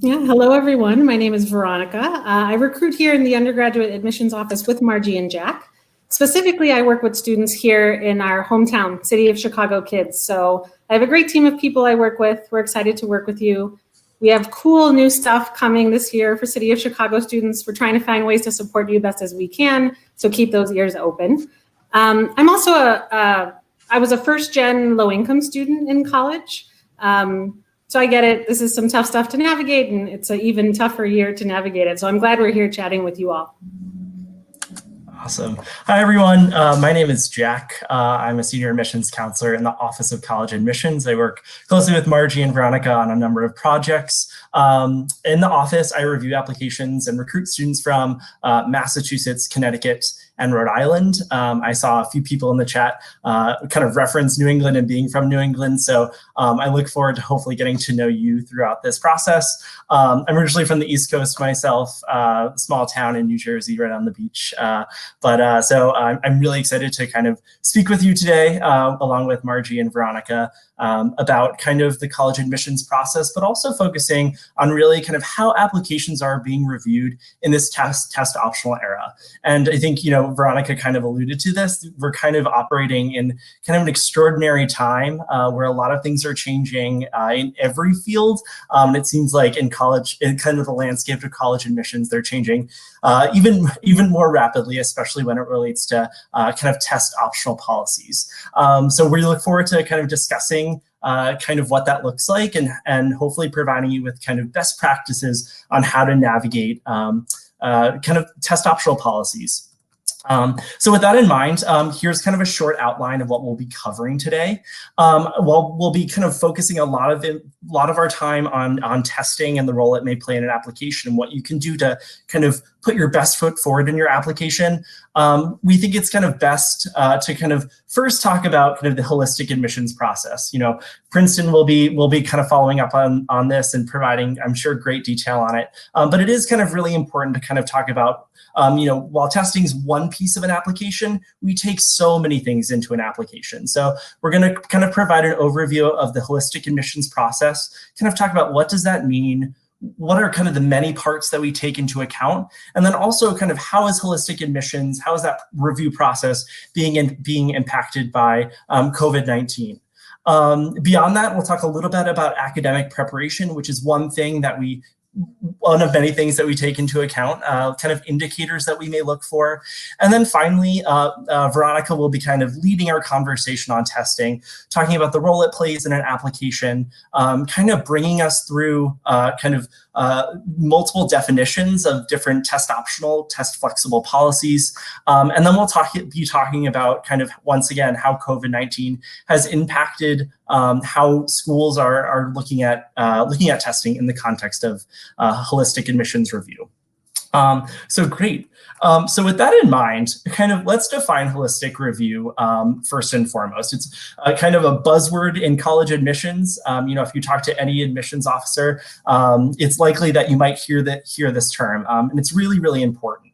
Yeah, hello everyone. My name is Veronica. I recruit here in the undergraduate admissions office with Margie and Jack. Specifically, I work with students here in our hometown, City of Chicago kids. So I have a great team of people I work with. We're excited to work with you. We have cool new stuff coming this year for City of Chicago students. We're trying to find ways to support you best as we can, so keep those ears open. I'm also I was a first-gen low-income student in college. So I get it. This is some tough stuff to navigate, and it's an even tougher year to navigate it. So I'm glad we're here chatting with you all. Awesome. Hi, everyone. My name is Jack. I'm a senior admissions counselor in the Office of College Admissions. I work closely with Margie and Veronica on a number of projects. In the office, I review applications and recruit students from Massachusetts, Connecticut, and Rhode Island. I saw a few people in the chat kind of reference New England and being from New England. So I look forward to hopefully getting to know you throughout this process. I'm originally from the East Coast myself, small town in New Jersey, right on the beach. So I'm really excited to kind of speak with you today, along with Margie and Veronica, about kind of the college admissions process, but also focusing on really kind of how applications are being reviewed in this test optional era. And I think, Veronica kind of alluded to this. We're kind of operating in kind of an extraordinary time where a lot of things are changing in every field. And it seems like in college, in kind of the landscape of college admissions, they're changing even more rapidly, especially when it relates to kind of test optional policies. So we look forward to kind of discussing kind of what that looks like and hopefully providing you with kind of best practices on how to navigate kind of test optional policies. So with that in mind, here's kind of a short outline of what we'll be covering today. We'll be kind of focusing a lot of our time on testing and the role it may play in an application and what you can do to kind of put your best foot forward in your application. We think it's kind of best to kind of first talk about kind of the holistic admissions process. Princeton will be kind of following up on this and providing, I'm sure, great detail on it. But it is kind of really important to kind of talk about, while testing is one piece of an application, we take so many things into an application. So we're going to kind of provide an overview of the holistic admissions process, kind of talk about what does that mean, what are kind of the many parts that we take into account, and then also kind of how is holistic admissions, how is that review process being impacted by COVID-19. Beyond that, we'll talk a little bit about academic preparation, which is one of many things that we take into account, kind of indicators that we may look for. And then finally, Veronica will be kind of leading our conversation on testing, talking about the role it plays in an application, kind of bringing us through multiple definitions of different test optional, test flexible policies. And then we'll be talking about kind of, once again, how COVID-19 has impacted how schools are looking at testing in the context of holistic admissions review. So great. So with that in mind, kind of let's define holistic review first and foremost. It's kind of a buzzword in college admissions. If you talk to any admissions officer, it's likely that you might hear this term, and it's really, really important.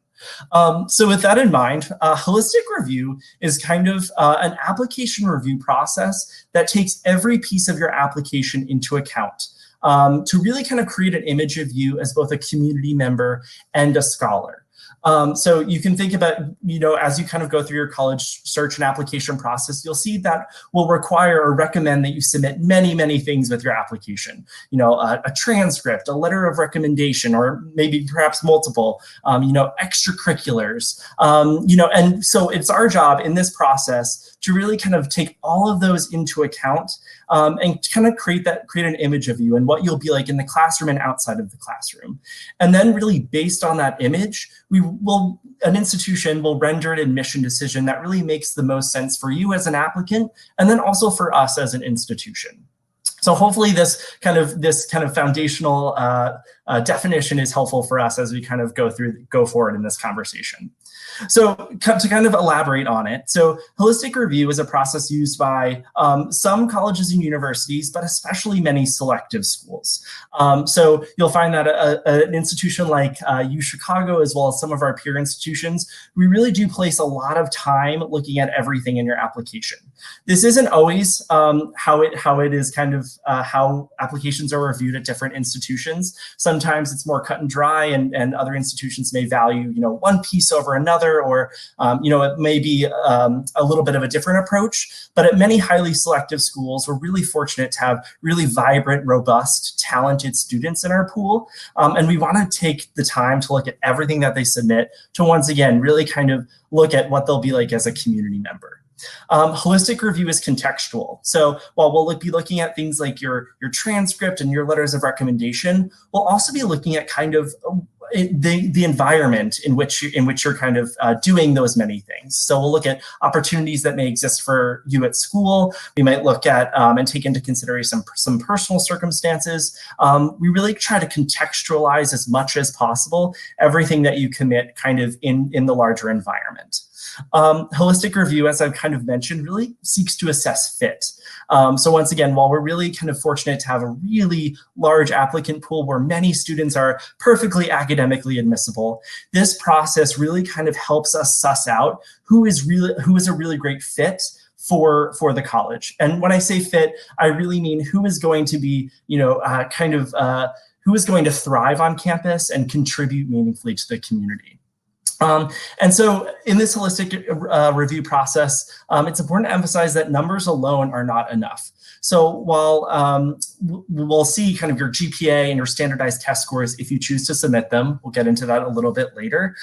So with that in mind, holistic review is kind of an application review process that takes every piece of your application into account. To really kind of create an image of you as both a community member and a scholar. So you can think about, as you kind of go through your college search and application process, you'll see that will require or recommend that you submit many, many things with your application. A transcript, a letter of recommendation, or maybe perhaps multiple, extracurriculars, and so it's our job in this process to really kind of take all of those into account and kind of create an image of you and what you'll be like in the classroom and outside of the classroom. And then really based on that image, an institution will render an admission decision that really makes the most sense for you as an applicant, and then also for us as an institution. So hopefully this kind of foundational definition is helpful for us as we kind of go forward in this conversation. So to kind of elaborate on it, so holistic review is a process used by some colleges and universities, but especially many selective schools. So you'll find that an institution like U Chicago, as well as some of our peer institutions, we really do place a lot of time looking at everything in your application. This isn't always how it is kind of how applications are reviewed at different institutions. Sometimes it's more cut and dry, and other institutions may value, one piece over another, or, it may be a little bit of a different approach. But at many highly selective schools, we're really fortunate to have really vibrant, robust, talented students in our pool. And we want to take the time to look at everything that they submit to, once again, really kind of look at what they'll be like as a community member. Holistic review is contextual. So while we'll be looking at things like your transcript and your letters of recommendation, we'll also be looking at kind of the environment in which you're kind of doing those many things. So we'll look at opportunities that may exist for you at school. We might look at and take into consideration some personal circumstances. We really try to contextualize as much as possible everything that you commit kind of in the larger environment. Holistic review, as I've kind of mentioned, really seeks to assess fit. So once again, while we're really kind of fortunate to have a really large applicant pool where many students are perfectly academically admissible, this process really kind of helps us suss out who is a really great fit for the college. And when I say fit, I really mean who is going to be, who is going to thrive on campus and contribute meaningfully to the community. And so in this holistic review process, it's important to emphasize that numbers alone are not enough. So while we'll see kind of your GPA and your standardized test scores if you choose to submit them, we'll get into that a little bit later,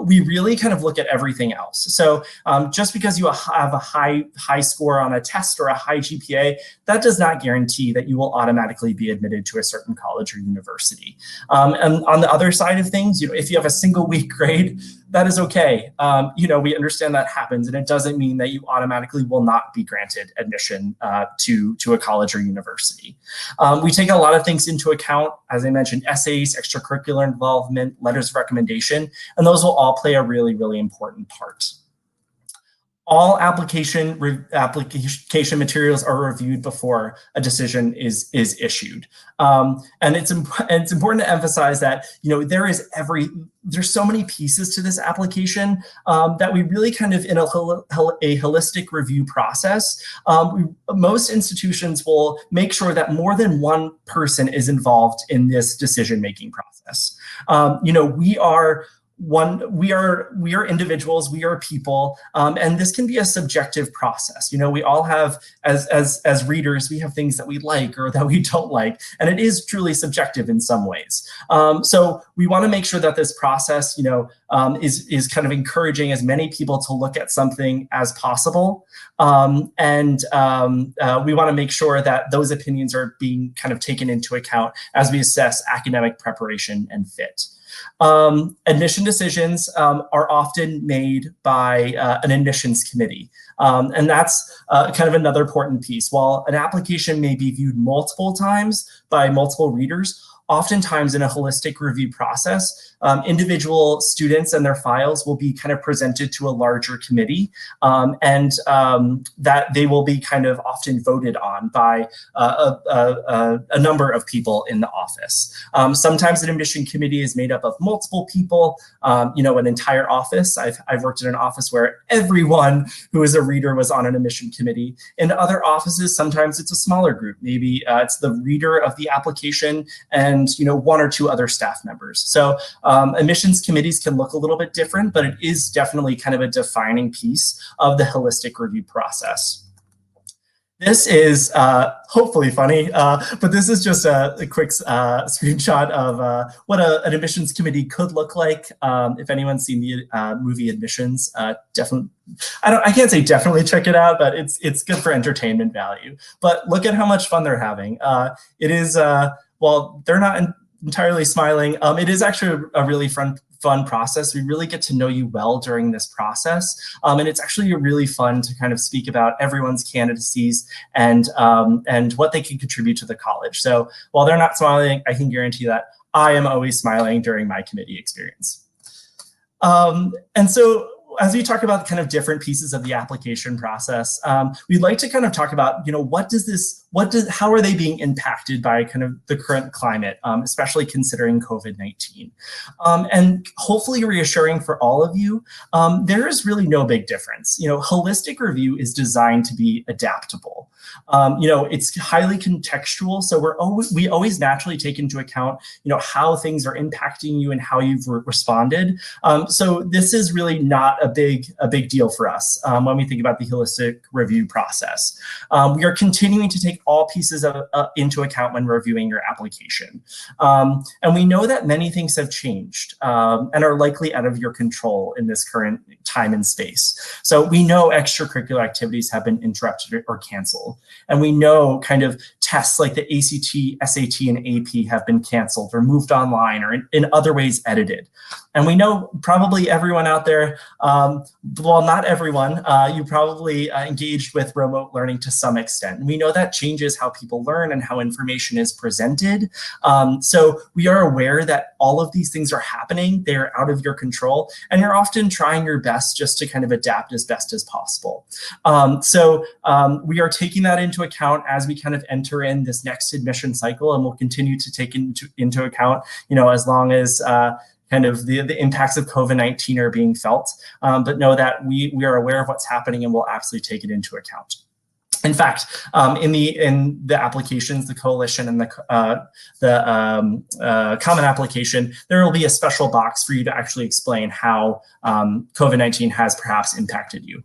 we really kind of look at everything else. So just because you have a high score on a test or a high GPA, that does not guarantee that you will automatically be admitted to a certain college or university. And on the other side of things, if you have a single weak grade, that is okay. We understand that happens, and it doesn't mean that you automatically will not be granted admission to a college or university. We take a lot of things into account, as I mentioned, essays, extracurricular involvement, letters of recommendation, and those will all play a really, really important part. All application materials are reviewed before a decision is issued. And it's important to emphasize that, there's so many pieces to this application that we really kind of, in a holistic review process, most institutions will make sure that more than one person is involved in this decision-making process. We are individuals, we are people, and this can be a subjective process. We all have, as readers, we have things that we like or that we don't like, and it is truly subjective in some ways. So we want to make sure that this process, is kind of encouraging as many people to look at something as possible. And we want to make sure that those opinions are being kind of taken into account as we assess academic preparation and fit. Admission decisions are often made by an admissions committee. And that's kind of another important piece. While an application may be viewed multiple times by multiple readers, oftentimes in a holistic review process, individual students and their files will be kind of presented to a larger committee, and that they will be kind of often voted on by a number of people in the office. Sometimes an admission committee is made up of multiple people, an entire office. I've worked in an office where everyone who is a reader was on an admission committee. In other offices, sometimes it's a smaller group. Maybe it's the reader of the application and one or two other staff members. So admissions committees can look a little bit different, but it is definitely kind of a defining piece of the holistic review process. This is hopefully funny, but this is just a quick screenshot of what an admissions committee could look like. If anyone's seen the movie Admissions, definitely, I can't say definitely check it out, but it's good for entertainment value. But look at how much fun they're having. It is, while they're not entirely smiling, it is actually a really fun process. We really get to know you well during this process. And it's actually really fun to kind of speak about everyone's candidacies and what they can contribute to the college. So while they're not smiling, I can guarantee that I am always smiling during my committee experience. And so as we talk about kind of different pieces of the application process, we'd like to kind of talk about, how are they being impacted by kind of the current climate, especially considering COVID-19? And hopefully reassuring for all of you, there is really no big difference. Holistic review is designed to be adaptable. It's highly contextual, so we always naturally take into account, how things are impacting you and how you've responded. So this is really not a big deal for us when we think about the holistic review process. We are continuing to take all pieces into account when reviewing your application. And we know that many things have changed and are likely out of your control in this current time and space. So we know extracurricular activities have been interrupted or canceled. And we know kind of tests like the ACT, SAT, and AP have been canceled or moved online or in other ways edited. And we know probably everyone out there, well, not everyone, you probably engaged with remote learning to some extent. And we know that changes how people learn and how information is presented. So we are aware that all of these things are happening. They're out of your control, and you're often trying your best just to kind of adapt as best as possible. So we are taking that into account as we kind of enter in this next admission cycle, and we'll continue to take into account, as long as kind of the impacts of COVID-19 are being felt, but know that we are aware of what's happening and we'll absolutely take it into account. In fact, in the applications, the coalition and the common application, there will be a special box for you to actually explain how COVID-19 has perhaps impacted you.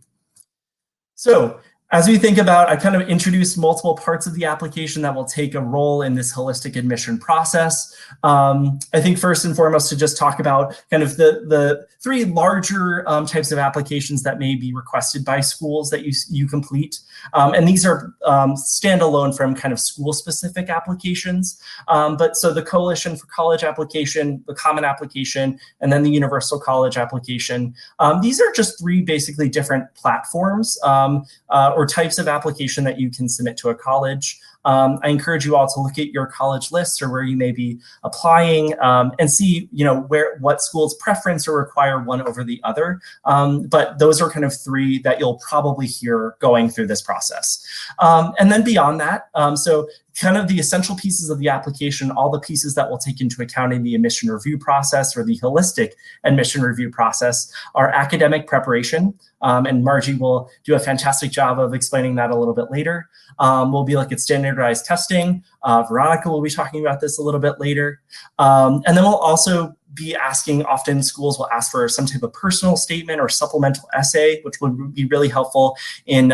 So as we think about, I kind of introduced multiple parts of the application that will take a role in this holistic admission process. I think first and foremost to just talk about kind of the three larger types of applications that may be requested by schools that you complete. And these are standalone from kind of school-specific applications. But so the Coalition for College application, the Common application, and then the Universal College application. These are just three basically different platforms or types of application that you can submit to a college. I encourage you all to look at your college lists or where you may be applying and see, what schools preference or require one over the other. But those are kind of three that you'll probably hear going through this process. And then beyond that, so kind of the essential pieces of the application, all the pieces that we'll take into account in the admission review process or the holistic admission review process are academic preparation. And Margie will do a fantastic job of explaining that a little bit later. We'll be looking at standardized testing. Veronica will be talking about this a little bit later. And then we'll also be asking, often schools will ask for some type of personal statement or supplemental essay, which would be really helpful in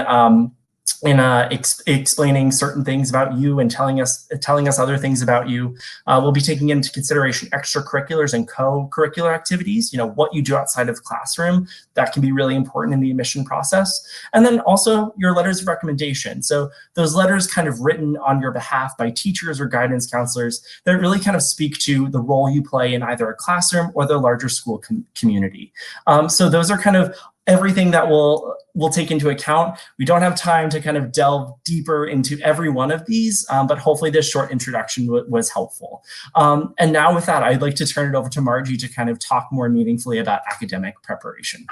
explaining certain things about you and telling us other things about you. We'll be taking into consideration extracurriculars and co-curricular activities, what you do outside of the classroom. That can be really important in the admission process. And then also your letters of recommendation. So those letters kind of written on your behalf by teachers or guidance counselors that really kind of speak to the role you play in either a classroom or the larger school community. So those are kind of everything that we'll take into account. We don't have time to kind of delve deeper into every one of these, but hopefully this short introduction was helpful. And now with that, I'd like to turn it over to Margie to kind of talk more meaningfully about academic preparation.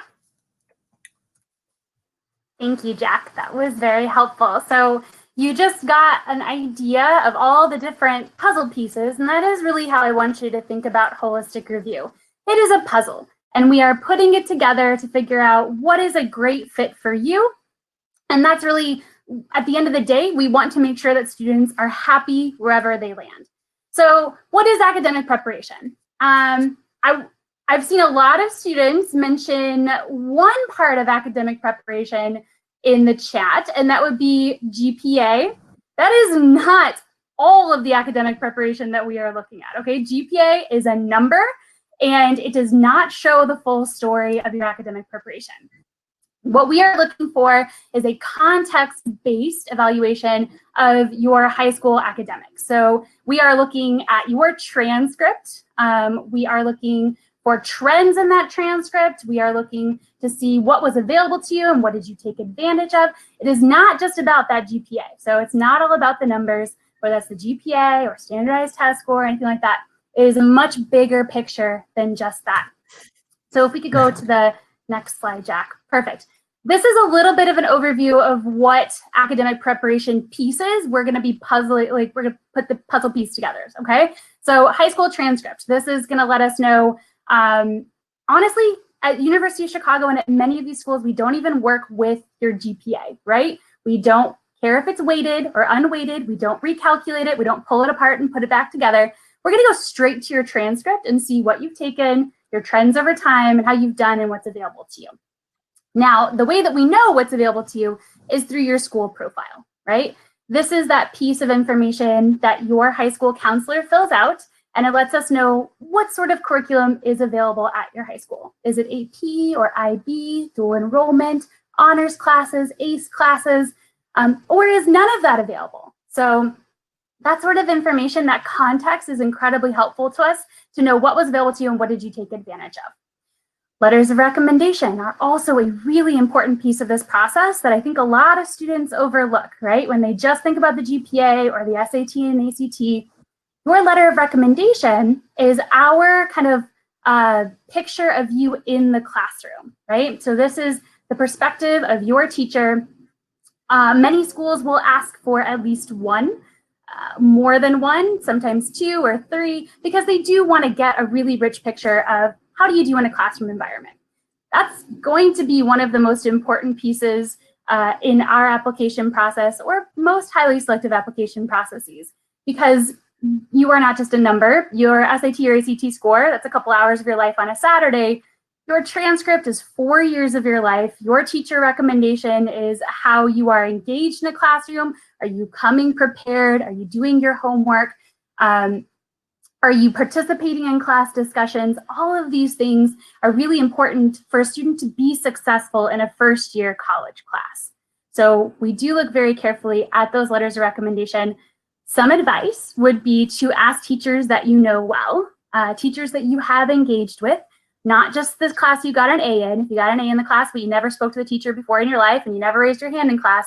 Thank you, Jack. That was very helpful. So you just got an idea of all the different puzzle pieces, and that is really how I want you to think about holistic review. It is a puzzle. And we are putting it together to figure out what is a great fit for you. And that's really, at the end of the day, we want to make sure that students are happy wherever they land. So what is academic preparation? I've seen a lot of students mention one part of academic preparation in the chat, and that would be GPA. That is not all of the academic preparation that we are looking at, okay? GPA is a number, and it does not show the full story of your academic preparation. What we are looking for is a context-based evaluation of your high school academics. So we are looking at your transcript. We are looking for trends in that transcript. We are looking to see what was available to you and what did you take advantage of. It is not just about that GPA. So it's not all about the numbers, whether that's the GPA or standardized test score or anything like that. It is a much bigger picture than just that. So if we could go to the next slide, Jack. Perfect. This is a little bit of an overview of what academic preparation pieces we're going to be puzzling, we're going to put the puzzle piece together, okay? So high school transcript. This is going to let us know, honestly, at University of Chicago and at many of these schools, we don't even work with your GPA, right? We don't care if it's weighted or unweighted. We don't recalculate it. We don't pull it apart and put it back together. We're going to go straight to your transcript and see what you've taken, your trends over time, and how you've done and what's available to you. Now, the way that we know what's available to you is through your school profile, right? This is that piece of information that your high school counselor fills out, and it lets us know what sort of curriculum is available at your high school. Is it AP or IB, dual enrollment, honors classes, ACE classes, or is none of that available? So that sort of information, that context is incredibly helpful to us to know what was available to you and what did you take advantage of. Letters of recommendation are also a really important piece of this process that I think a lot of students overlook, right? When they just think about the GPA or the SAT and ACT, your letter of recommendation is our kind of picture of you in the classroom, right? So this is the perspective of your teacher. Many schools will ask for at least one, more than one, sometimes 2 or 3, because they do want to get a really rich picture of how do you do in a classroom environment. That's going to be one of the most important pieces in our application process, or most highly selective application processes, because you are not just a number. Your SAT or ACT score, that's a couple hours of your life on a Saturday. Your transcript is 4 years of your life. Your teacher recommendation is how you are engaged in a classroom. Are you coming prepared? Are you doing your homework? Are you participating in class discussions? All of these things are really important for a student to be successful in a first-year college class. So we do look very carefully at those letters of recommendation. Some advice would be to ask teachers that you know well, teachers that you have engaged with, not just this class you got an A in. If you got an A in the class, but you never spoke to the teacher before in your life and you never raised your hand in class,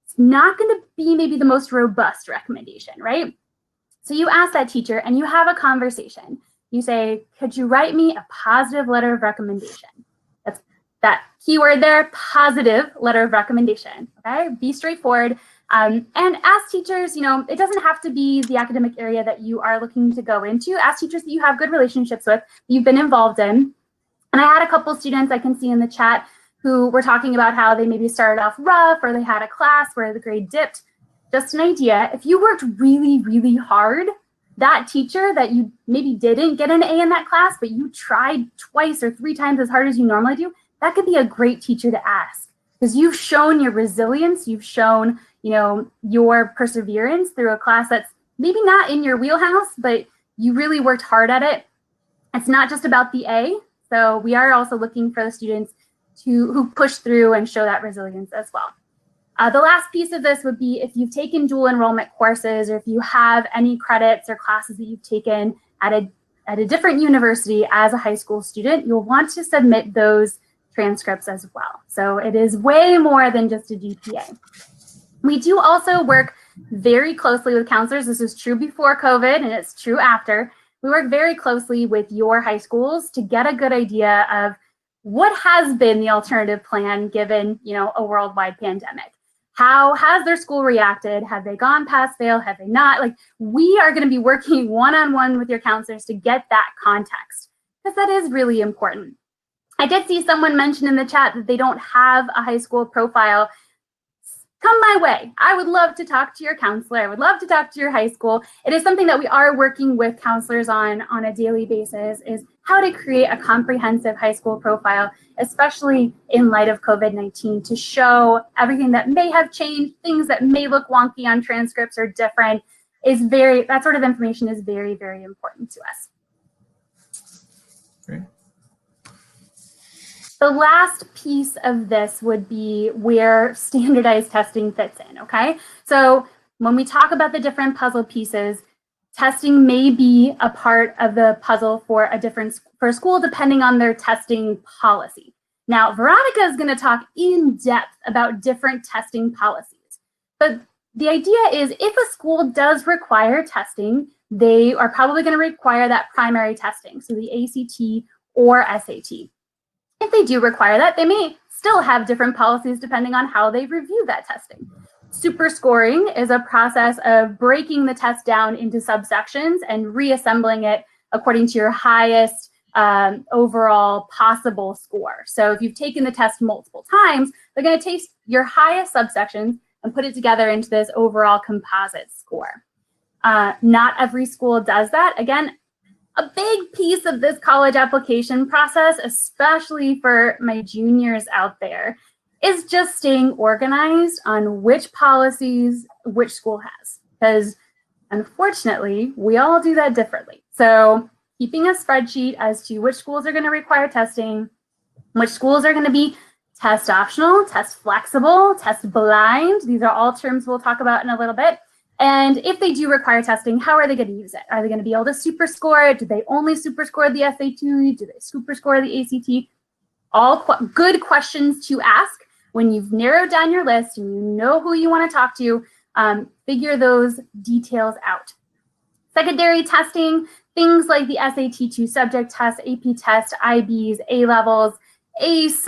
it's not going to be maybe the most robust recommendation, right? So you ask that teacher and you have a conversation. You say, could you write me a positive letter of recommendation? That's that keyword there, positive letter of recommendation, okay? Be straightforward. And ask teachers, it doesn't have to be the academic area that you are looking to go into. Ask teachers that you have good relationships with, you've been involved in. And I had a couple students I can see in the chat who were talking about how they maybe started off rough or they had a class where the grade dipped. Just an idea, if you worked really, really hard, that teacher that you maybe didn't get an A in that class, but you tried twice or 3 times as hard as you normally do, that could be a great teacher to ask, because you've shown your resilience, you've shown, your perseverance through a class that's maybe not in your wheelhouse, but you really worked hard at it. It's not just about the A. So we are also looking for the students who push through and show that resilience as well. The last piece of this would be if you've taken dual enrollment courses, or if you have any credits or classes that you've taken at a different university as a high school student, you'll want to submit those transcripts as well. So it is way more than just a GPA. We do also work very closely with counselors. This is true before COVID and it's true after. We work very closely with your high schools to get a good idea of what has been the alternative plan given, a worldwide pandemic. How has their school reacted? Have they gone pass fail? Have they not? We are going to be working one-on-one with your counselors to get that context, because that is really important. I did see someone mention in the chat that they don't have a high school profile. Come my way. I would love to talk to your counselor. I would love to talk to your high school. It is something that we are working with counselors on a daily basis, is how to create a comprehensive high school profile, especially in light of COVID-19, to show everything that may have changed, things that may look wonky on transcripts or different. That sort of information is very, very important to us. Great. The last piece of this would be where standardized testing fits in, okay? So when we talk about the different puzzle pieces, testing may be a part of the puzzle for a school depending on their testing policy. Now, Veronica is going to talk in depth about different testing policies. But the idea is if a school does require testing, they are probably going to require that primary testing, so the ACT or SAT. If they do require that, they may still have different policies depending on how they review that testing. Super scoring is a process of breaking the test down into subsections and reassembling it according to your highest overall possible score. So if you've taken the test multiple times, they're going to take your highest subsections and put it together into this overall composite score. Not every school does that. Again, a big piece of this college application process, especially for my juniors out there, is just staying organized on which policies which school has. Because unfortunately, we all do that differently. So keeping a spreadsheet as to which schools are going to require testing, which schools are going to be test optional, test flexible, test blind. These are all terms we'll talk about in a little bit. And if they do require testing, how are they going to use it? Are they going to be able to super score it? Do they only super score the SAT? Do they super score the ACT? All good questions to ask when you've narrowed down your list and you know who you want to talk to. Figure those details out. Secondary testing, things like the SAT 2 subject test, AP test, IBs, A levels, ACE.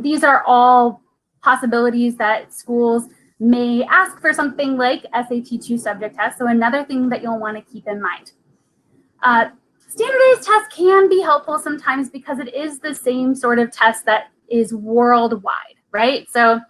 These are all possibilities that schools may ask for something like SAT 2 subject test. So another thing that you'll want to keep in mind. Standardized tests can be helpful sometimes because it is the same sort of test that is worldwide, right? So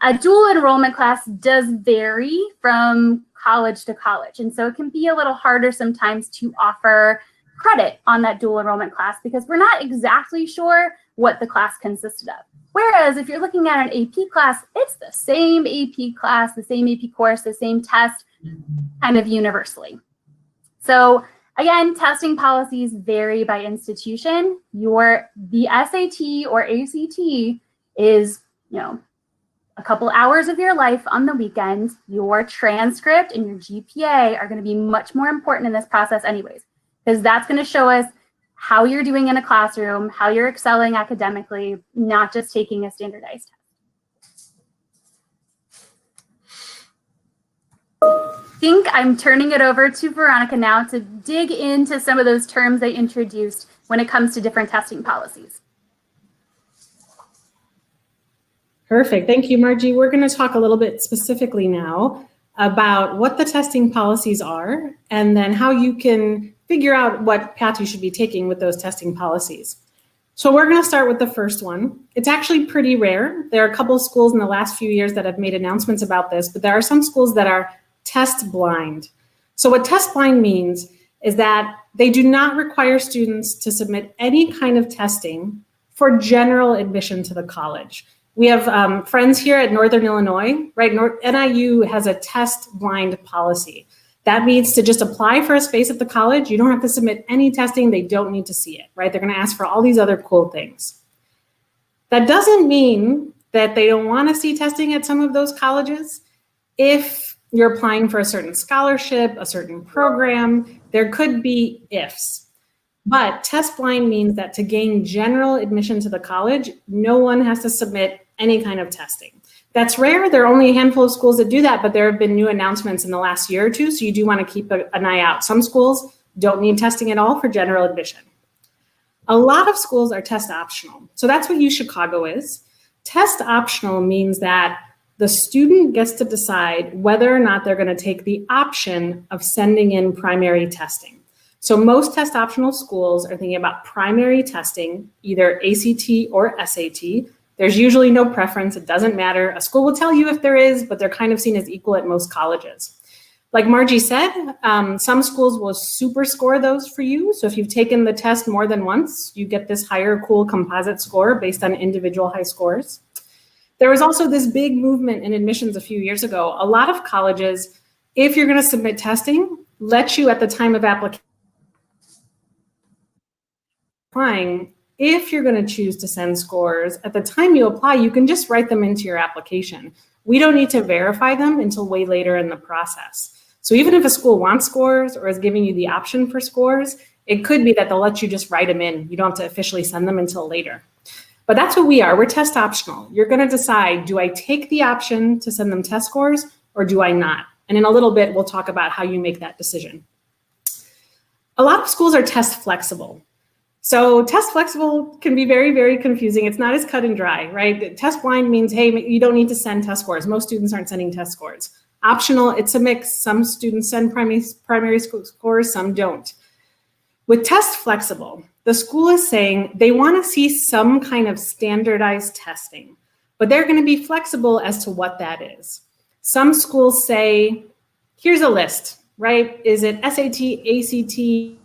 a dual enrollment class does vary from college to college. And so it can be a little harder sometimes to offer credit on that dual enrollment class because we're not exactly sure what the class consisted of. Whereas if you're looking at an AP class, it's the same AP class, the same AP course, the same test kind of universally. So again, testing policies vary by institution. The SAT or ACT is, a couple hours of your life on the weekend. Your transcript and your GPA are going to be much more important in this process anyways, because that's going to show us how you're doing in a classroom, how you're excelling academically, not just taking a standardized test. I think I'm turning it over to Veronica now to dig into some of those terms they introduced when it comes to different testing policies. Perfect. Thank you, Margie. We're going to talk a little bit specifically now about what the testing policies are and then how you can figure out what path you should be taking with those testing policies. So we're going to start with the first one. It's actually pretty rare. There are a couple of schools in the last few years that have made announcements about this, but there are some schools that are test blind. So what test blind means is that they do not require students to submit any kind of testing for general admission to the college. We have friends here at Northern Illinois, right? NIU has a test blind policy. That means to just apply for a space at the college, you don't have to submit any testing, they don't need to see it, right? They're gonna ask for all these other cool things. That doesn't mean that they don't wanna see testing at some of those colleges. If you're applying for a certain scholarship, a certain program, there could be ifs. But test blind means that to gain general admission to the college, no one has to submit any kind of testing. That's rare. There are only a handful of schools that do that, but there have been new announcements in the last year or two, so you do want to keep an eye out. Some schools don't need testing at all for general admission. A lot of schools are test optional. So that's what UChicago is. Test optional means that the student gets to decide whether or not they're going to take the option of sending in primary testing. So most test optional schools are thinking about primary testing, either ACT or SAT. There's usually no preference, it doesn't matter. A school will tell you if there is, but they're kind of seen as equal at most colleges. Like Margie said, some schools will super score those for you. So if you've taken the test more than once, you get this higher cool composite score based on individual high scores. There was also this big movement in admissions a few years ago. A lot of colleges, if you're gonna submit testing, let you at the time of application, if you're going to choose to send scores, at the time you apply, you can just write them into your application. We don't need to verify them until way later in the process. So even if a school wants scores or is giving you the option for scores, it could be that they'll let you just write them in. You don't have to officially send them until later. But that's what we are. We're test optional. You're going to decide, do I take the option to send them test scores or do I not? And in a little bit, we'll talk about how you make that decision. A lot of schools are test flexible. So test flexible can be very, very confusing. It's not as cut and dry, right? Test blind means, hey, you don't need to send test scores. Most students aren't sending test scores. Optional, it's a mix. Some students send primary scores, some don't. With test flexible, the school is saying they want to see some kind of standardized testing, but they're going to be flexible as to what that is. Some schools say, here's a list, right? Is it SAT, ACT?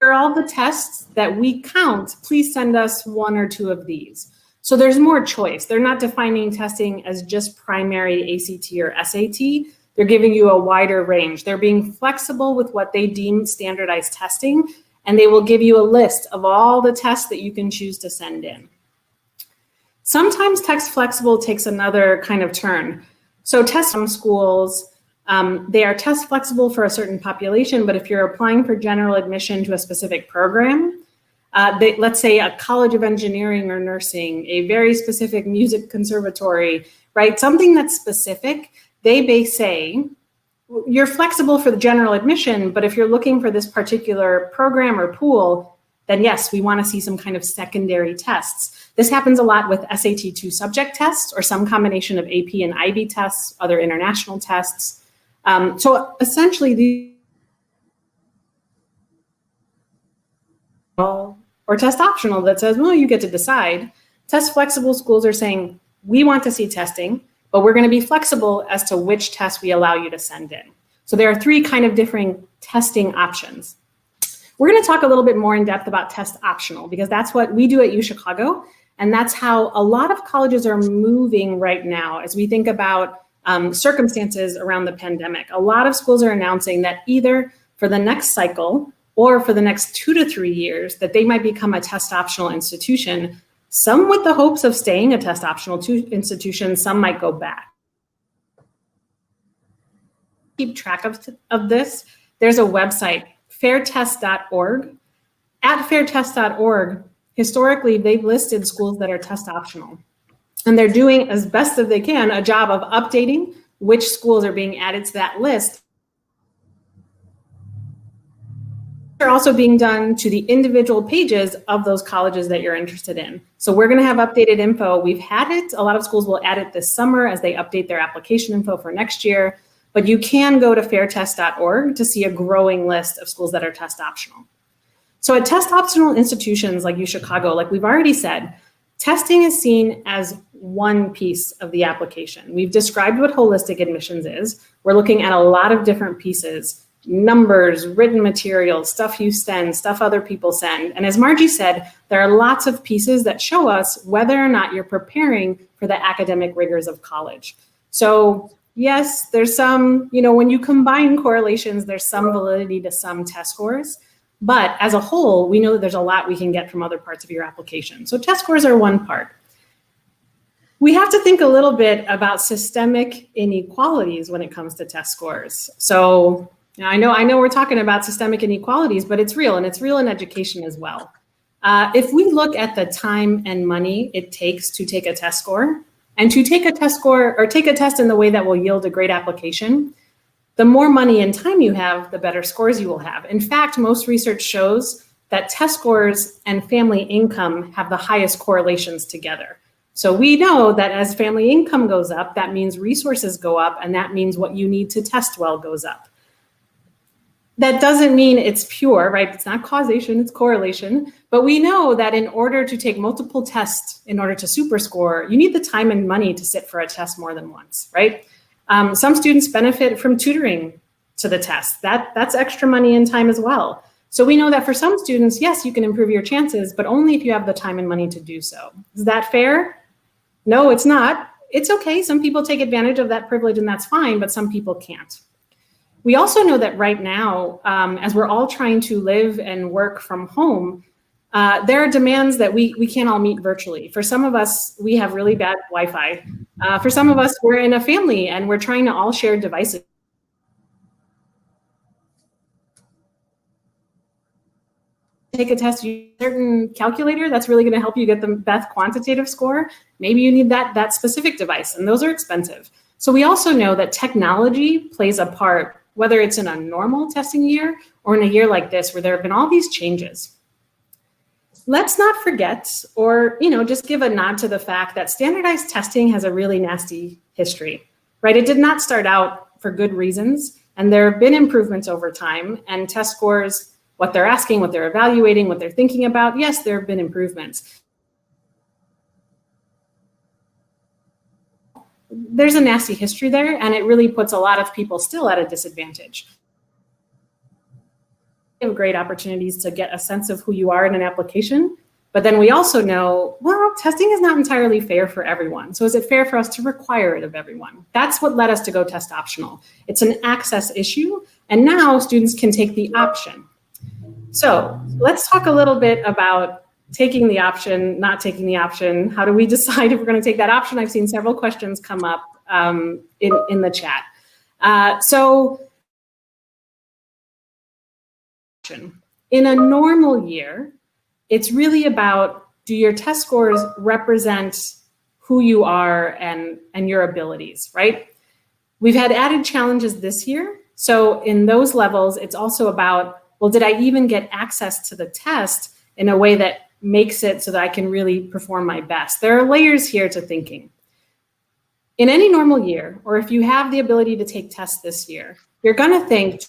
Are all the tests that we count, please send us one or two of these. So there's more choice. They're not defining testing as just primary ACT or SAT. They're giving you a wider range. They're being flexible with what they deem standardized testing, and they will give you a list of all the tests that you can choose to send in. Sometimes text flexible takes another kind of turn. So some schools, they are test flexible for a certain population, but if you're applying for general admission to a specific program, let's say a college of engineering or nursing, a very specific music conservatory, right? Something that's specific, they may say, you're flexible for the general admission, but if you're looking for this particular program or pool, then yes, we want to see some kind of secondary tests. This happens a lot with SAT2 subject tests or some combination of AP and IB tests, other international tests. So essentially, or test optional that says, well, you get to decide. Test flexible schools are saying, we want to see testing, but we're going to be flexible as to which tests we allow you to send in. So there are three kind of different testing options. We're going to talk a little bit more in depth about test optional because that's what we do at UChicago, and that's how a lot of colleges are moving right now as we think about circumstances around the pandemic. A lot of schools are announcing that either for the next cycle or for the next 2 to 3 years that they might become a test optional institution, some with the hopes of staying a test optional institution, some might go back. Keep track of this. There's a website, fairtest.org. At fairtest.org, historically, they've listed schools that are test optional. And they're doing as best as they can a job of updating which schools are being added to that list. They're also being done to the individual pages of those colleges that you're interested in. So we're going to have updated info. We've had it. A lot of schools will add it this summer as they update their application info for next year. But you can go to fairtest.org to see a growing list of schools that are test optional. So at test optional institutions like UChicago, like we've already said, testing is seen as one piece of the application. We've described what holistic admissions is. We're looking at a lot of different pieces, numbers, written materials, stuff you send, stuff other people send. And as Margie said, there are lots of pieces that show us whether or not you're preparing for the academic rigors of college. So yes, there's some, when you combine correlations, there's some validity to some test scores. But as a whole, we know that there's a lot we can get from other parts of your application. So test scores are one part. We have to think a little bit about systemic inequalities when it comes to test scores. So I know we're talking about systemic inequalities, but it's real, and it's real in education as well. If we look at the time and money it takes to take a test score, and to take a test score or take a test in the way that will yield a great application, the more money and time you have, the better scores you will have. In fact, most research shows that test scores and family income have the highest correlations together. So we know that as family income goes up, that means resources go up, and that means what you need to test well goes up. That doesn't mean it's pure, right? It's not causation, it's correlation. But we know that in order to take multiple tests, in order to superscore, you need the time and money to sit for a test more than once, right? Some students benefit from tutoring to the test. That's extra money and time as well. So we know that for some students, yes, you can improve your chances, but only if you have the time and money to do so. Is that fair? No, it's not. It's okay. Some people take advantage of that privilege and that's fine, but some people can't. We also know that right now, as we're all trying to live and work from home, there are demands that we can't all meet virtually. For some of us, we have really bad Wi-Fi. For some of us, we're in a family and we're trying to all share devices. Take a test, use a certain calculator that's really going to help you get the best quantitative score. Maybe you need that specific device, and those are expensive. So we also know that technology plays a part, whether it's in a normal testing year or in a year like this, where there have been all these changes. Let's not forget, or just give a nod to the fact that standardized testing has a really nasty history, right? It did not start out for good reasons, and there have been improvements over time, and test scores, what they're asking, what they're evaluating, what they're thinking about, yes, there have been improvements. there's a nasty history there, and it really puts a lot of people still at a disadvantage. We have great opportunities to get a sense of who you are in an application, but then we also know, well, testing is not entirely fair for everyone. So is it fair for us to require it of everyone? That's what led us to go test optional. It's an access issue, and now students can take the option. So let's talk a little bit about taking the option, not taking the option. How do we decide if we're going to take that option? I've seen several questions come up in the chat. In a normal year, it's really about, do your test scores represent who you are and your abilities, right? We've had added challenges this year. So in those levels, it's also about, well, did I even get access to the test in a way that makes it so that I can really perform my best? There are layers here to thinking. In any normal year, or if you have the ability to take tests this year, you're gonna think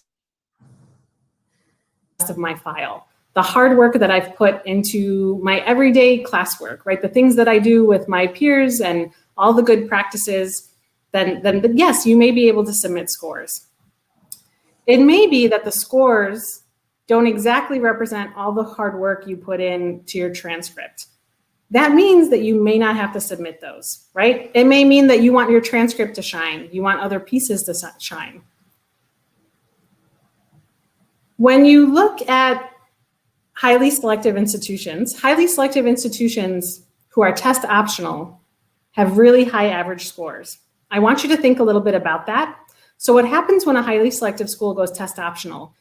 of my file, the hard work that I've put into my everyday classwork, right? The things that I do with my peers and all the good practices, then yes, you may be able to submit scores. It may be that the scores don't exactly represent all the hard work you put into your transcript. That means that you may not have to submit those, right? It may mean that you want your transcript to shine. You want other pieces to shine. When you look at highly selective institutions who are test optional have really high average scores. I want you to think a little bit about that. So what happens when a highly selective school goes test optional?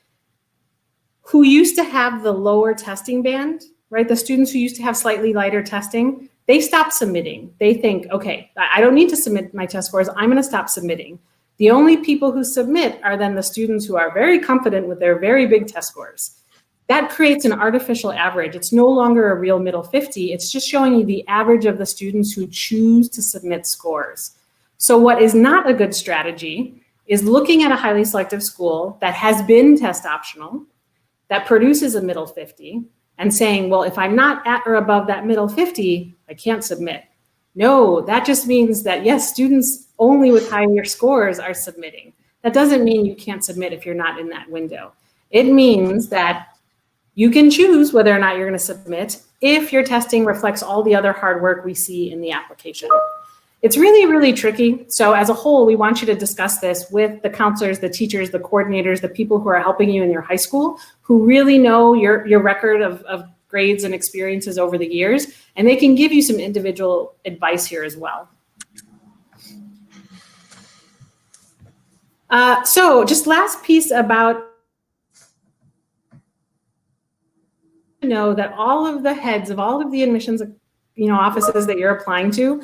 Who used to have the lower testing band, right? The students who used to have slightly lighter testing, they stop submitting. They think, okay, I don't need to submit my test scores. I'm gonna stop submitting. The only people who submit are then the students who are very confident with their very big test scores. That creates an artificial average. It's no longer a real middle 50. It's just showing you the average of the students who choose to submit scores. So what is not a good strategy is looking at a highly selective school that has been test optional, that produces a middle 50, and saying, well, if I'm not at or above that middle 50, I can't submit. No, that just means that yes, students only with higher scores are submitting. That doesn't mean you can't submit if you're not in that window. It means that you can choose whether or not you're going to submit if your testing reflects all the other hard work we see in the application. It's really, really tricky. So as a whole, we want you to discuss this with the counselors, the teachers, the coordinators, the people who are helping you in your high school, who really know your record of grades and experiences over the years, and they can give you some individual advice here as well. So just last piece about know that all of the heads of all of the admissions offices that you're applying to,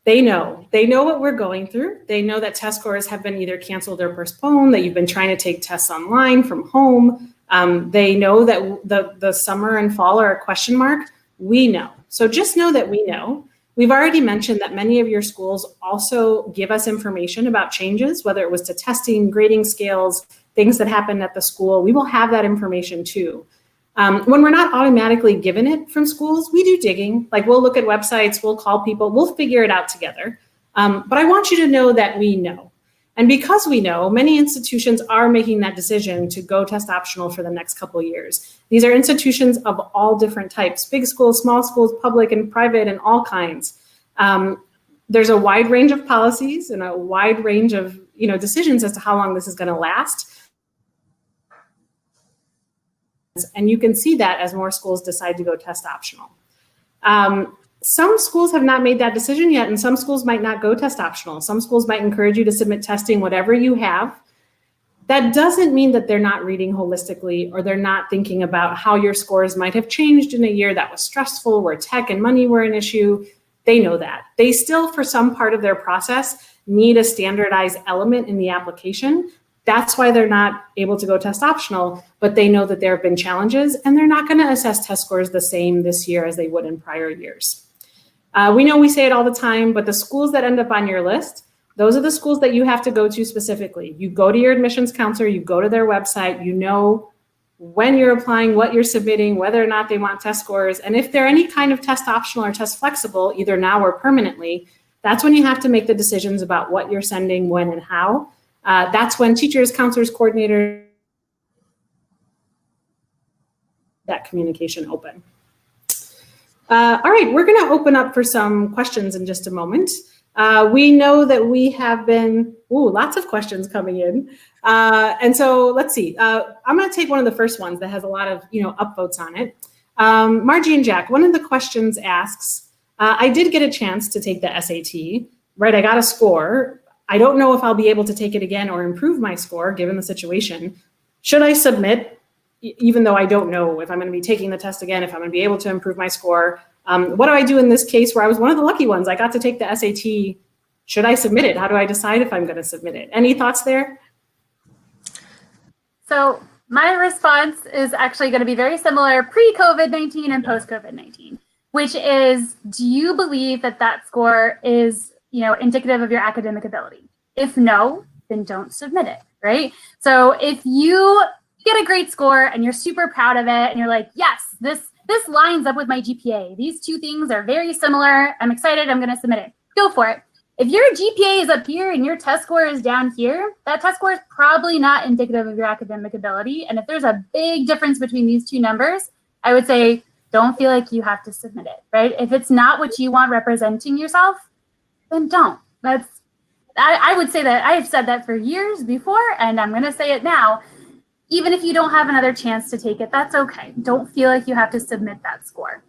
they know what we're going through. They know that test scores have been either canceled or postponed, that you've been trying to take tests online from home. They know that the summer and fall are a question mark. We know. So just know that we know. We've already mentioned that many of your schools also give us information about changes, whether it was to testing, grading scales, things that happened at the school. We will have that information too. When we're not automatically given it from schools, we do digging. Like we'll look at websites, we'll call people, we'll figure it out together. But I want you to know that we know. And because we know, many institutions are making that decision to go test optional for the next couple of years. These are institutions of all different types, big schools, small schools, public and private, and all kinds. There's a wide range of policies and a wide range of decisions as to how long this is going to last. And you can see that as more schools decide to go test optional. Some schools have not made that decision yet, and some schools might not go test optional. Some schools might encourage you to submit testing, whatever you have. That doesn't mean that they're not reading holistically or they're not thinking about how your scores might have changed in a year that was stressful, where tech and money were an issue. They know that. They still, for some part of their process, need a standardized element in the application. That's why they're not able to go test optional, but they know that there have been challenges and they're not going to assess test scores the same this year as they would in prior years. We know we say it all the time, but the schools that end up on your list, those are the schools that you have to go to specifically. You go to your admissions counselor, you go to their website, you know when you're applying, what you're submitting, whether or not they want test scores. And if they're any kind of test optional or test flexible, either now or permanently, That's when you have to make the decisions about what you're sending, when, and how. That's when teachers, counselors, coordinators, that communication open. All right, we're going to open up for some questions in just a moment. We know that we have been, lots of questions coming in. And so let's see. I'm going to take one of the first ones that has a lot of, upvotes on it. Margie and Jack, one of the questions asks, I did get a chance to take the SAT, right? I got a score. I don't know if I'll be able to take it again or improve my score given the situation. Should I submit, even though I don't know if I'm going to be taking the test again, if I'm going to be able to improve my score? What do I do in this case where I was one of the lucky ones? I got to take the SAT. Should I submit it? How do I decide if I'm going to submit it? Any thoughts there? So my response is actually going to be very similar pre-COVID-19 and post-COVID-19, which is, do you believe that that score is, indicative of your academic ability? If no, then don't submit it, right? So if you get a great score and you're super proud of it and you're like, yes, this lines up with my GPA. These two things are very similar. I'm excited. I'm going to submit it. Go for it. If your GPA is up here and your test score is down here, that test score is probably not indicative of your academic ability. And if there's a big difference between these two numbers, I would say don't feel like you have to submit it, right? If it's not what you want representing yourself, then don't. I would say that I've said that for years before, and I'm going to say it now. Even if you don't have another chance to take it, that's okay. Don't feel like you have to submit that score.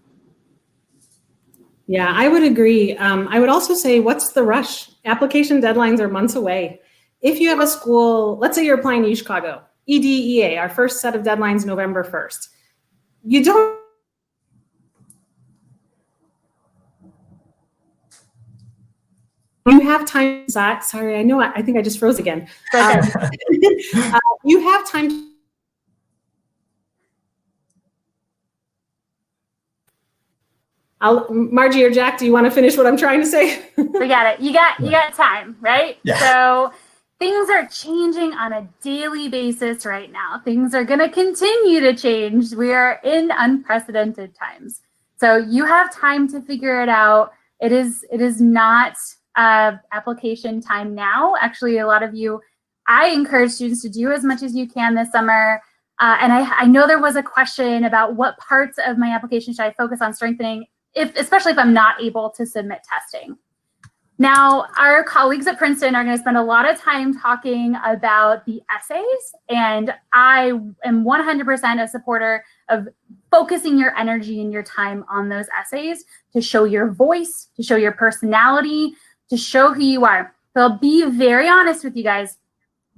Yeah, I would agree. I would also say, what's the rush? Application deadlines are months away. If you have a school, let's say you're applying to UChicago, EDEA, our first set of deadlines, November 1st. You don't you have time, Zach, sorry, I think I just froze again. You have time. Margie or Jack, do you want to finish what I'm trying to say? Forget it. You got time, right? Yeah. So things are changing on a daily basis right now. Things are going to continue to change. We are in unprecedented times. So you have time to figure it out. It is not application time now. Actually, a lot of you, I encourage students to do as much as you can this summer. And I know there was a question about what parts of my application should I focus on strengthening, especially if I'm not able to submit testing. Now, our colleagues at Princeton are going to spend a lot of time talking about the essays, and I am 100% a supporter of focusing your energy and your time on those essays to show your voice, to show your personality, to show who you are. So I'll be very honest with you guys.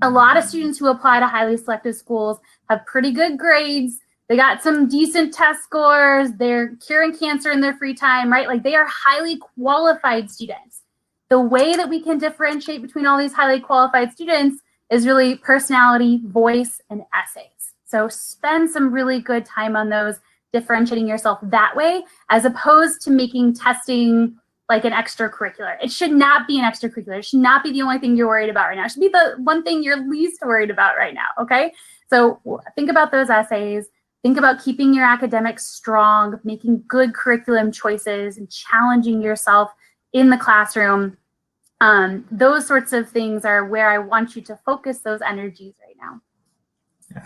A lot of students who apply to highly selective schools have pretty good grades. They got some decent test scores. They're curing cancer in their free time, right? Like, they are highly qualified students. The way that we can differentiate between all these highly qualified students is really personality, voice, and essays. So spend some really good time on those, differentiating yourself that way, as opposed to making testing like an extracurricular. It should not be an extracurricular. It should not be the only thing you're worried about right now. It should be the one thing you're least worried about right now, okay? So think about those essays. Think about keeping your academics strong, making good curriculum choices, and challenging yourself in the classroom. Those sorts of things are where I want you to focus those energies right now. Yeah,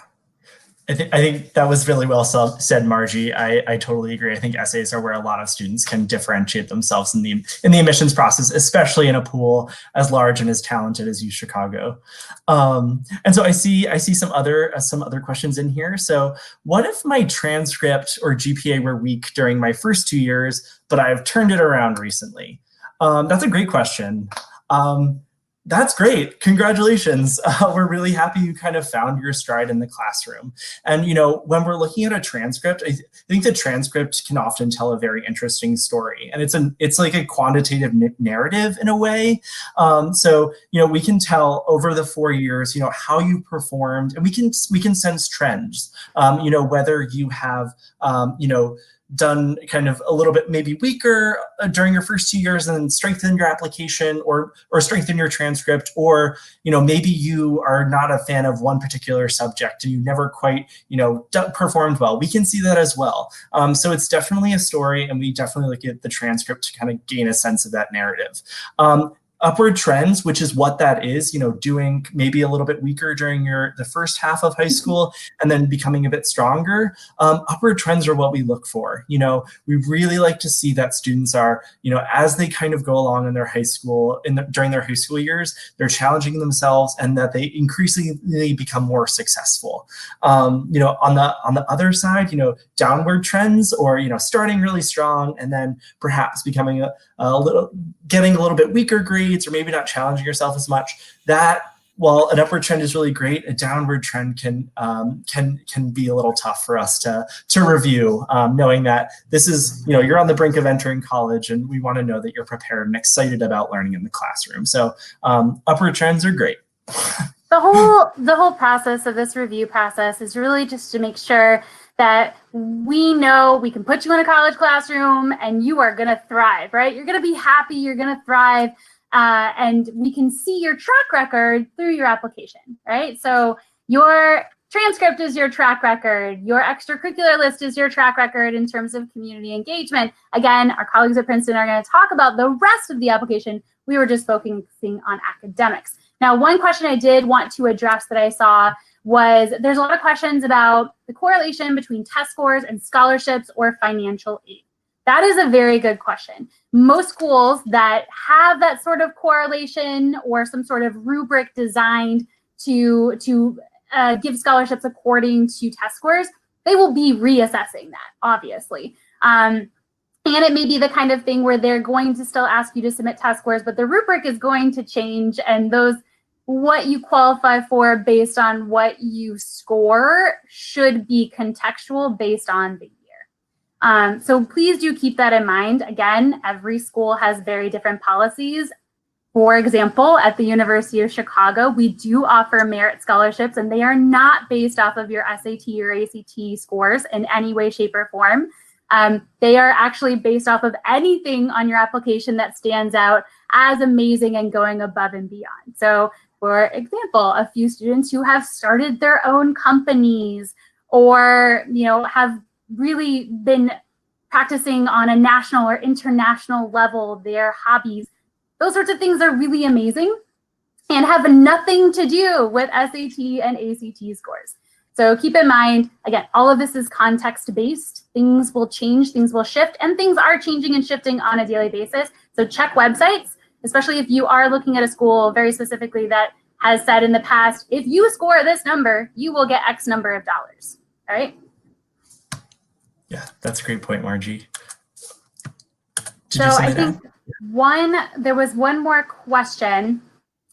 I think that was really well said, Margie. I totally agree. I think essays are where a lot of students can differentiate themselves in the admissions process, especially in a pool as large and as talented as UChicago. And so I see some other questions in here. So what if my transcript or GPA were weak during my first 2 years, but I've turned it around recently? That's a great question. That's great. Congratulations. We're really happy you kind of found your stride in the classroom. And, when we're looking at a transcript, I think the transcript can often tell a very interesting story. And it's like a quantitative narrative in a way. So, we can tell over the 4 years, how you performed, and we can sense trends, whether you have, done kind of a little bit maybe weaker during your first 2 years and then strengthen your application or strengthen your transcript, or maybe you are not a fan of one particular subject and you never quite performed well. We can see that as well. So it's definitely a story, and we definitely look at the transcript to kind of gain a sense of that narrative. Upward trends, which is what that is, doing maybe a little bit weaker during the first half of high school and then becoming a bit stronger. Upward trends are what we look for. We really like to see that students are, as they kind of go along in their high school, during their high school years, they're challenging themselves and that they increasingly become more successful. On the other side, downward trends, or starting really strong and then perhaps becoming getting a little bit weaker grades, or maybe not challenging yourself as much. That, while an upward trend is really great, a downward trend can be a little tough for us to review, knowing that this is, you're on the brink of entering college, and we want to know that you're prepared and excited about learning in the classroom. So upward trends are great. The whole process of this review process is really just to make sure that we know we can put you in a college classroom and you are going to thrive, right? You're going to be happy, you're going to thrive, and we can see your track record through your application, right? So your transcript is your track record, your extracurricular list is your track record in terms of community engagement. Again, our colleagues at Princeton are going to talk about the rest of the application. We were just focusing on academics. Now, one question I did want to address that I saw was there's a lot of questions about the correlation between test scores and scholarships or financial aid. That is a very good question. Most schools that have that sort of correlation or some sort of rubric designed to give scholarships according to test scores, they will be reassessing that, obviously. And it may be the kind of thing where they're going to still ask you to submit test scores, but the rubric is going to change, and what you qualify for based on what you score should be contextual based on the year. So please do keep that in mind. Again, every school has very different policies. For example, at the University of Chicago, we do offer merit scholarships, and they are not based off of your SAT or ACT scores in any way, shape, or form. They are actually based off of anything on your application that stands out as amazing and going above and beyond. So, for example, a few students who have started their own companies, or have really been practicing on a national or international level their hobbies, those sorts of things are really amazing and have nothing to do with SAT and ACT scores. So keep in mind, again, all of this is context-based. Things will change, things will shift, and things are changing and shifting on a daily basis. So check websites, especially if you are looking at a school very specifically that has said in the past, if you score this number, you will get X number of dollars, all right? Yeah, that's a great point, Margie. So I think there was one more question.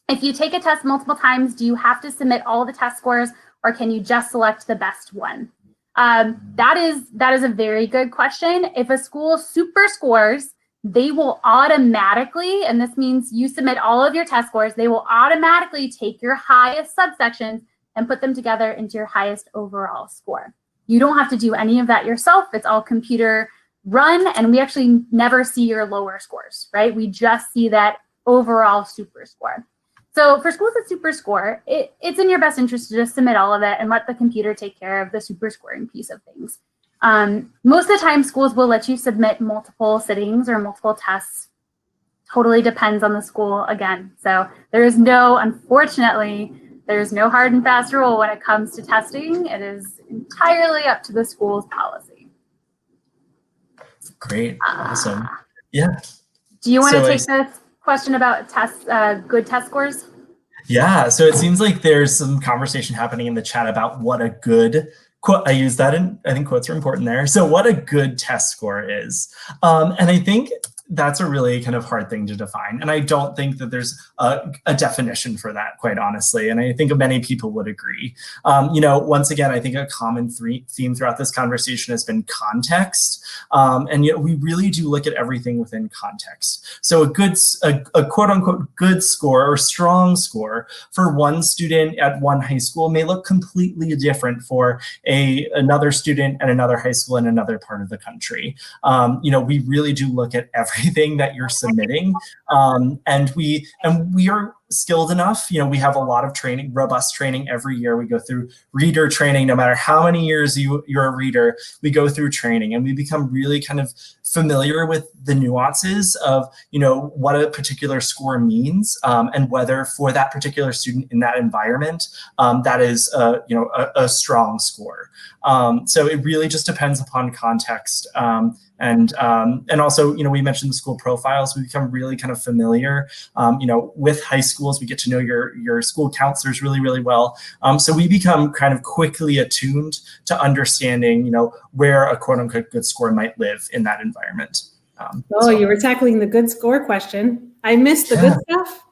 If you take a test multiple times, do you have to submit all the test scores, or can you just select the best one? That is a very good question. If a school super scores, they will automatically, and this means you submit all of your test scores, they will automatically take your highest subsections and put them together into your highest overall score. You don't have to do any of that yourself. It's all computer run, and we actually never see your lower scores, right? We just see that overall super score. So for schools that super score, it's in your best interest to just submit all of it and let the computer take care of the super scoring piece of things. Most of the time, schools will let you submit multiple sittings or multiple tests. Totally depends on the school again. So unfortunately, there's no hard and fast rule when it comes to testing. It is entirely up to the school's policy. Great, awesome. Yeah. Do you want to take this question about good test scores? Yeah, so it seems like there's some conversation happening in the chat about what a good quote, I use that, and I think quotes are important there. So what a good test score is. And I think that's a really kind of hard thing to define. And I don't think that there's a definition for that, quite honestly. And I think many people would agree. Once again, I think a common theme throughout this conversation has been context. And we really do look at everything within context. So a quote unquote good score or strong score for one student at one high school may look completely different for another student at another high school in another part of the country. We really do look at everything that you're submitting, and we are skilled enough. We have a lot of training, robust training every year. We go through reader training. No matter how many years you're a reader, we go through training, and we become really kind of familiar with the nuances of what a particular score means, and whether for that particular student in that environment that is a strong score. So it really just depends upon context. And also, we mentioned the school profiles. We become really kind of familiar, with high schools. We get to know your school counselors really, really well. So we become kind of quickly attuned to understanding, where a quote unquote good score might live in that environment. You were tackling the good score question. I missed the good stuff.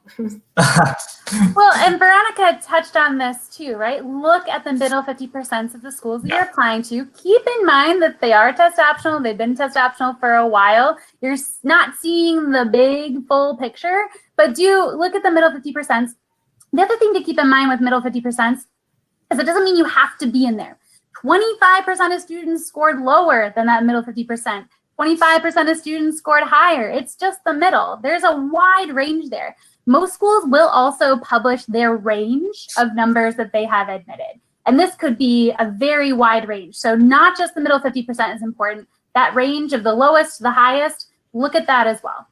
Well, and Veronica touched on this too, right? Look at the middle 50% of the schools that you're applying to. Keep in mind that they are test optional. They've been test optional for a while. You're not seeing the big full picture, but do look at the middle 50%. The other thing to keep in mind with middle 50% is it doesn't mean you have to be in there. 25% of students scored lower than that middle 50%. 25% of students scored higher. It's just the middle. There's a wide range there. Most schools will also publish their range of numbers that they have admitted. And this could be a very wide range. So not just the middle 50% is important. That range of the lowest to the highest, look at that as well.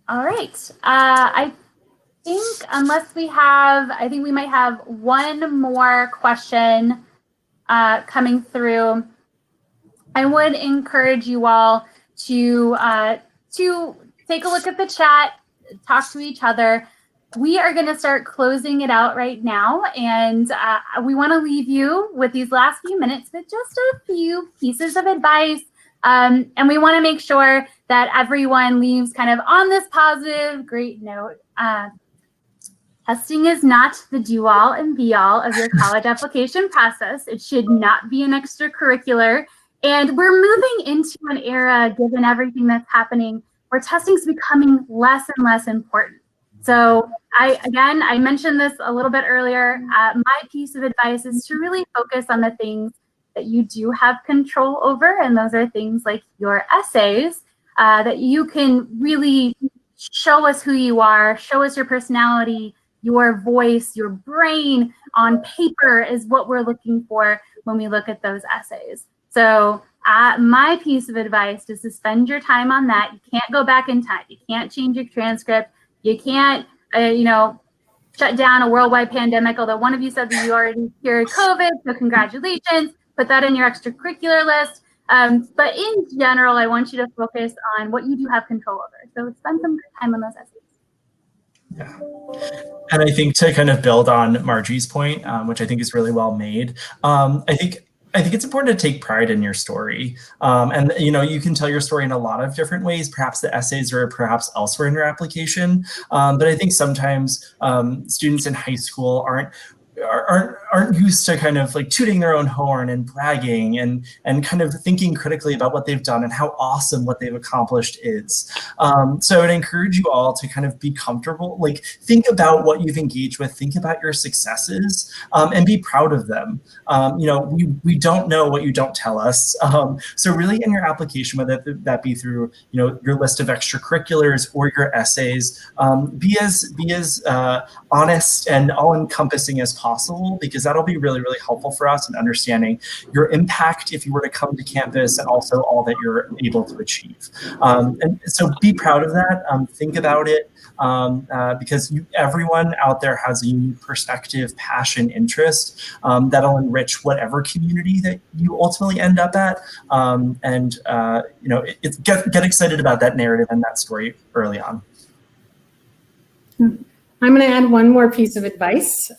All right. I think we might have one more question coming through. I would encourage you all to take a look at the chat, talk to each other. We are going to start closing it out right now, and we want to leave you with these last few minutes with just a few pieces of advice. And we want to make sure that everyone leaves kind of on this positive, great note. Testing is not the do-all and be-all of your college application process. It should not be an extracurricular. And we're moving into an era, given everything that's happening, where testing is becoming less and less important. So I mentioned this a little bit earlier. My piece of advice is to really focus on the things that you do have control over. And those are things like your essays, that you can really show us who you are, show us your personality, your voice, your brain on paper is what we're looking for when we look at those essays. So my piece of advice is to spend your time on that. You can't go back in time. You can't change your transcript. You can't, shut down a worldwide pandemic, although one of you said that you already cured COVID, so congratulations. Put that in your extracurricular list. But in general, I want you to focus on what you do have control over. So spend some good time on those essays. Yeah. And I think to kind of build on Margie's point, which I think is really well made, I think it's important to take pride in your story. And you can tell your story in a lot of different ways. Perhaps the essays are perhaps elsewhere in your application. But I think sometimes students in high school aren't used to kind of like tooting their own horn and bragging and kind of thinking critically about what they've done and how awesome what they've accomplished is. So I would encourage you all to kind of be comfortable, like think about what you've engaged with, think about your successes, and be proud of them. We don't know what you don't tell us. So really in your application, whether that be through your list of extracurriculars or your essays, be as honest and all-encompassing as possible, because that'll be really, really helpful for us in understanding your impact if you were to come to campus and also all that you're able to achieve. And so be proud of that. Think about it, because everyone out there has a unique perspective, passion, interest that'll enrich whatever community that you ultimately end up at. Get excited about that narrative and that story early on. I'm going to add one more piece of advice.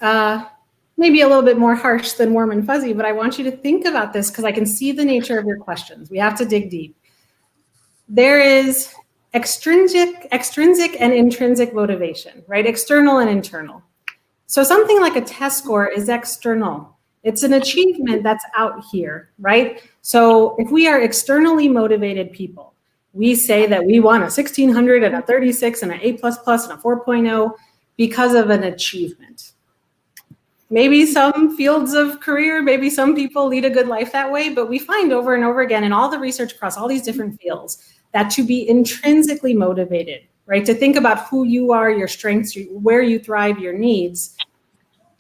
maybe a little bit more harsh than warm and fuzzy, but I want you to think about this because I can see the nature of your questions. We have to dig deep. There is extrinsic and intrinsic motivation, right? External and internal. So something like a test score is external. It's an achievement that's out here, right? So if we are externally motivated people, we say that we want a 1600 and a 36 and an A++ and a 4.0 because of an achievement. Maybe some fields of career, maybe some people lead a good life that way, but we find over and over again in all the research across all these different fields that to be intrinsically motivated, right? To think about who you are, your strengths, where you thrive, your needs,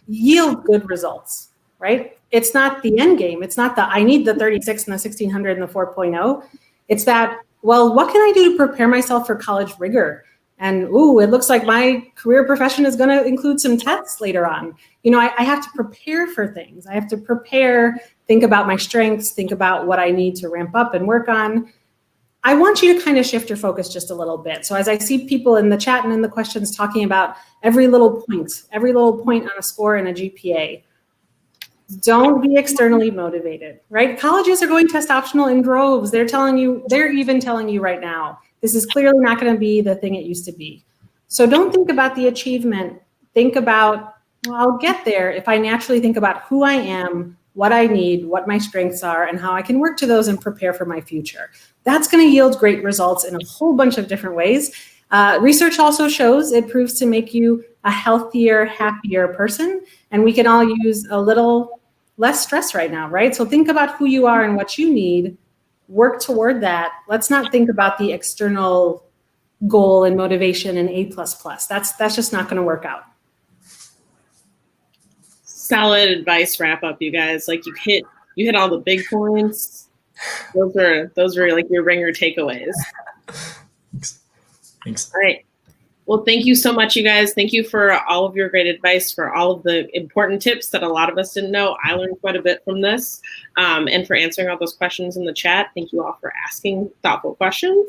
yield good results, right? It's not the end game. It's not the, I need the 36 and the 1600 and the 4.0. It's that, well, what can I do to prepare myself for college rigor? And, ooh, it looks like my career profession is going to include some tests later on. You know, I have to prepare for things. I have to prepare, think about my strengths, think about what I need to ramp up and work on. I want you to kind of shift your focus just a little bit. So as I see people in the chat and in the questions talking about every little point on a score and a GPA, don't be externally motivated, right? Colleges are going test optional in droves. They're even telling you right now, this is clearly not going to be the thing it used to be. So don't think about the achievement. Think about, well, I'll get there if I naturally think about who I am, what I need, what my strengths are, and how I can work to those and prepare for my future. That's going to yield great results in a whole bunch of different ways. Research also shows it proves to make you a healthier, happier person, and we can all use a little less stress right now, right? So think about who you are and what you need, work toward that. Let's not think about the external goal and motivation and A++. That's just not going to work out. Solid advice wrap up, you guys. Like you hit all the big points. Those are like your ringer takeaways. Thanks. All right. Well, thank you so much, you guys. Thank you for all of your great advice, for all of the important tips that a lot of us didn't know. I learned quite a bit from this, and for answering all those questions in the chat. Thank you all for asking thoughtful questions.